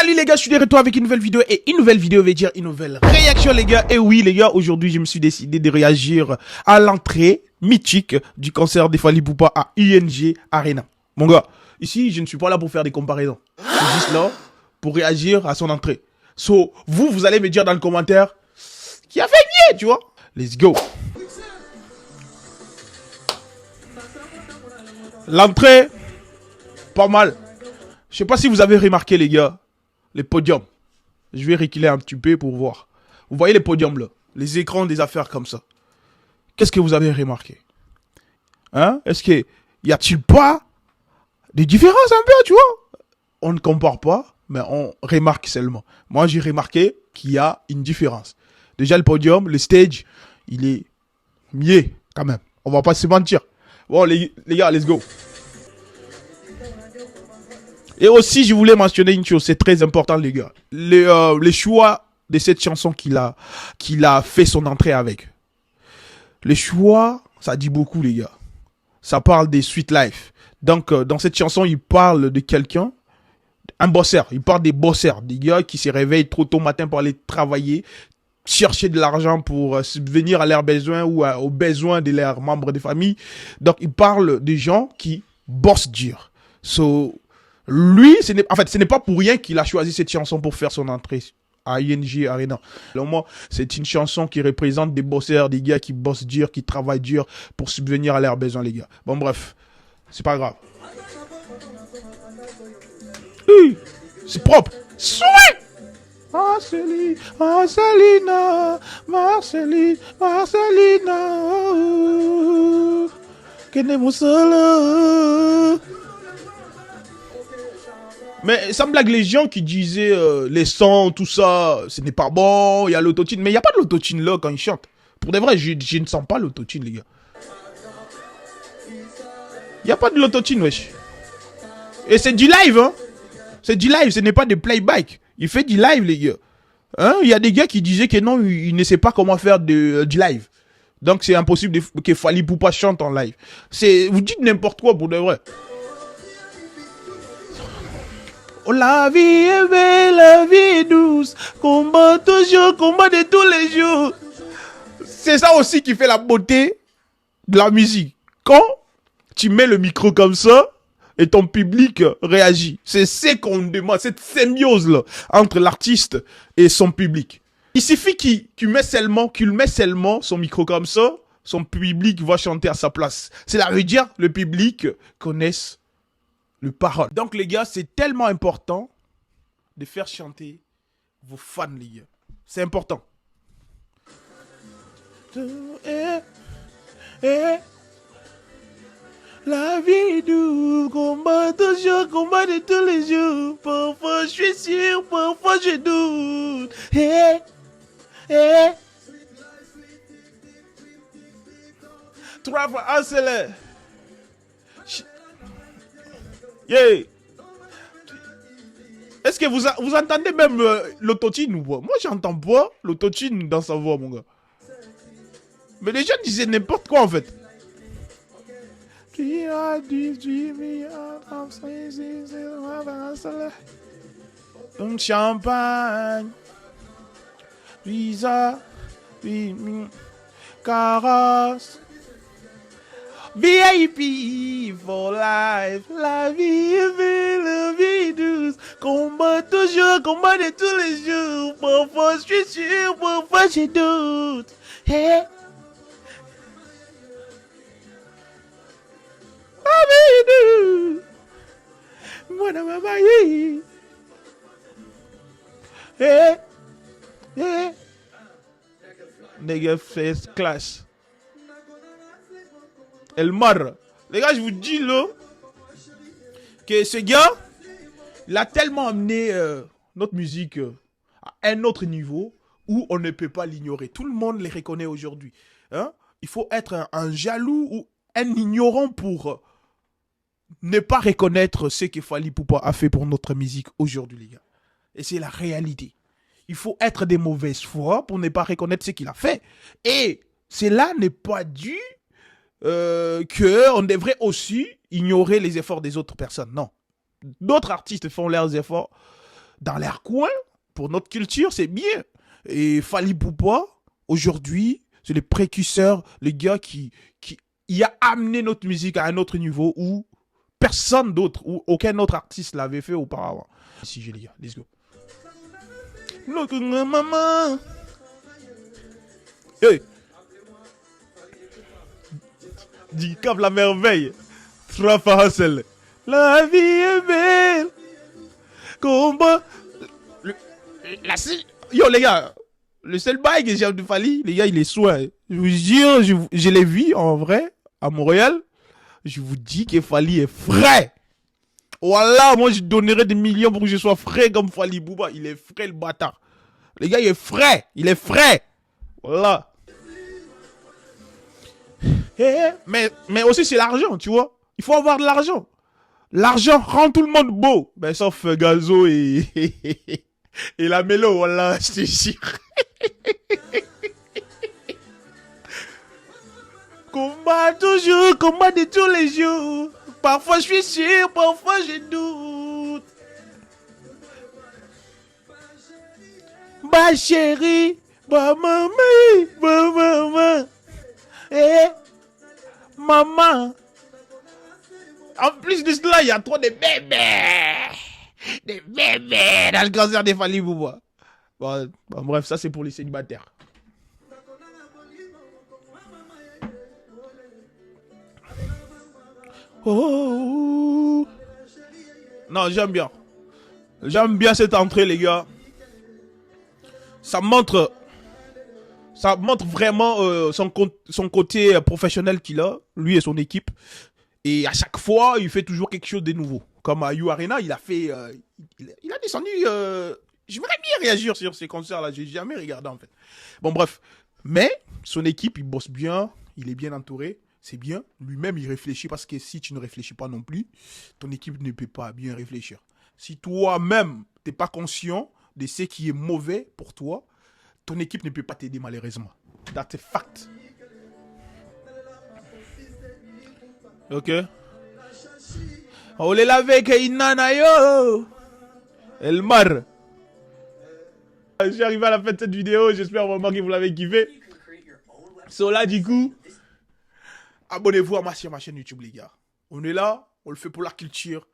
Salut les gars, je suis de retour avec une nouvelle vidéo et une nouvelle vidéo veut dire une nouvelle réaction les gars. Et oui les gars, aujourd'hui je me suis décidé de réagir à l'entrée mythique du concert de Fally Ipupa à ING Arena. Mon gars, ici je ne suis pas là pour faire des comparaisons. Je suis juste là pour réagir à son entrée. So, vous allez me dire dans le commentaire qui a fait mieux, tu vois. Let's go. L'entrée, pas mal. Je sais pas si vous avez remarqué les gars, les podiums. Je vais reculer un petit peu pour voir. Vous voyez les podiums là, les écrans des affaires comme ça. Qu'est-ce que vous avez remarqué? Hein? Est-ce que y a-t-il pas des différences un peu, tu vois? On ne compare pas, mais on remarque seulement. Moi j'ai remarqué qu'il y a une différence. Déjà le podium, le stage, il est mieux quand même. On va pas se mentir. Bon les gars, let's go. Et aussi, je voulais mentionner une chose, c'est très important les gars. Les choix de cette chanson qu'il a fait son entrée avec. Les choix, ça dit beaucoup les gars. Ça parle des Sweet Life. Donc, dans cette chanson, il parle de quelqu'un, un bosseur. Il parle des bosseurs, des gars qui se réveillent trop tôt matin pour aller travailler, chercher de l'argent pour subvenir à leurs besoins ou aux besoins de leurs membres de famille. Donc, il parle des gens qui bossent dur. So, lui, ce n'est pas pour rien qu'il a choisi cette chanson pour faire son entrée à ING Arena. Alors moi, c'est une chanson qui représente des bosseurs, des gars qui bossent dur, qui travaillent dur pour subvenir à leurs besoins, les gars. Bon, bref, c'est pas grave. C'est propre. Souhait! Marceline, Marcelina, Marceline, Marcelina, queremos solo. Mais ça me blague les gens qui disaient les sons, tout ça, ce n'est pas bon, il y a l'autotune. Mais il n'y a pas de l'autotune là quand ils chantent. Pour de vrai, je ne sens pas l'autotune, les gars. Il n'y a pas de l'autotune, wesh. Et c'est du live, hein. C'est du live, ce n'est pas de playback. Il fait du live, les gars. Hein? Il y a des gars qui disaient que non, il ne sait pas comment faire du live. Donc c'est impossible que Fally Ipupa chante en live. Vous dites n'importe quoi pour de vrai. Oh, la vie est belle, la vie est douce. Combat toujours, combat de tous les jours. C'est ça aussi qui fait la beauté de la musique. Quand tu mets le micro comme ça et ton public réagit. C'est ce qu'on demande, cette symbiose-là entre l'artiste et son public. Il suffit qu'il met seulement son micro comme ça, son public va chanter à sa place. Cela veut dire le public connaisse le parole. Donc les gars, c'est tellement important de faire chanter vos fans, les gars. C'est important. La vie douce, combat toujours, combat de tous les jours. Parfois je suis sûr, parfois je doute. Trois fois accélère. Yeah. Est-ce que vous entendez même l'autotune ou pas? Moi, j'entends pas l'autotune dans sa voix, mon gars. Mais les gens disaient n'importe quoi, en fait. Un champagne. Visa. Carrosse. VIP for life, la vie est belle, la vie est douce. Combat toujours, combat de tous les jours. Parfois je suis sûr, parfois je doute. Hey. La vie est douce. Moi dans ma baille. Hey. Hey. Nigga face class. El Mar. Les gars, je vous dis là que ce gars, il a tellement amené notre musique à un autre niveau où on ne peut pas l'ignorer. Tout le monde les reconnaît aujourd'hui. Hein? Il faut être un jaloux ou un ignorant pour ne pas reconnaître ce que Fally Ipupa a fait pour notre musique aujourd'hui, les gars. Et c'est la réalité. Il faut être de mauvaise foi pour ne pas reconnaître ce qu'il a fait. Et cela n'est pas dû qu'on devrait aussi ignorer les efforts des autres personnes. Non. D'autres artistes font leurs efforts dans leur coin, pour notre culture, c'est bien. Et Fally Poupa, aujourd'hui, c'est le précurseur, le gars qui il a amené notre musique à un autre niveau où personne d'autre, ou aucun autre artiste l'avait fait auparavant. Si j'ai les gars, let's go. Look at my mama. Hey. Dicap la merveille. Trafa Hassel. La vie est belle. Combat. Yo les gars, le seul bail que j'ai de Fally, les gars, il est soin. Je vous jure, je l'ai vu en vrai à Montréal. Je vous dis que Fally est frais. Voilà, moi je donnerais des millions pour que je sois frais comme Fally Poupa. Il est frais le bâtard. Les gars, il est frais. Il est frais. Voilà. Mais aussi c'est l'argent, tu vois. Il faut avoir de l'argent. L'argent rend tout le monde beau. Ben sauf Gazo et et la mélo, voilà, je te jure. Combat toujours, combat de tous les jours. Parfois je suis sûr, parfois je doute. Bah chérie, bah maman, bah maman. Eh, maman. En plus de cela, il y a trop de bébés. Des bébés dans le cancer des Fally Poupa. Bon, bref, ça c'est pour les célibataires. Oh. Non, j'aime bien. J'aime bien cette entrée, les gars. Ça montre vraiment son côté professionnel qu'il a, lui et son équipe. Et à chaque fois, il fait toujours quelque chose de nouveau. Comme à You Arena, il a fait... il a descendu... je voudrais bien réagir sur ces concerts-là. J'ai jamais regardé, en fait. Bon, bref. Mais, son équipe, il bosse bien. Il est bien entouré. C'est bien. Lui-même, il réfléchit. Parce que si tu ne réfléchis pas non plus, ton équipe ne peut pas bien réfléchir. Si toi-même, tu n'es pas conscient de ce qui est mauvais pour toi, ton équipe ne peut pas t'aider, malheureusement. That's a fact. Ok. On les lave que inana yo. El mar. Je suis arrivé à la fin de cette vidéo. J'espère vraiment que vous l'avez kiffé. So là, du coup, abonnez-vous à ma chaîne YouTube, les gars. On est là. On le fait pour la culture.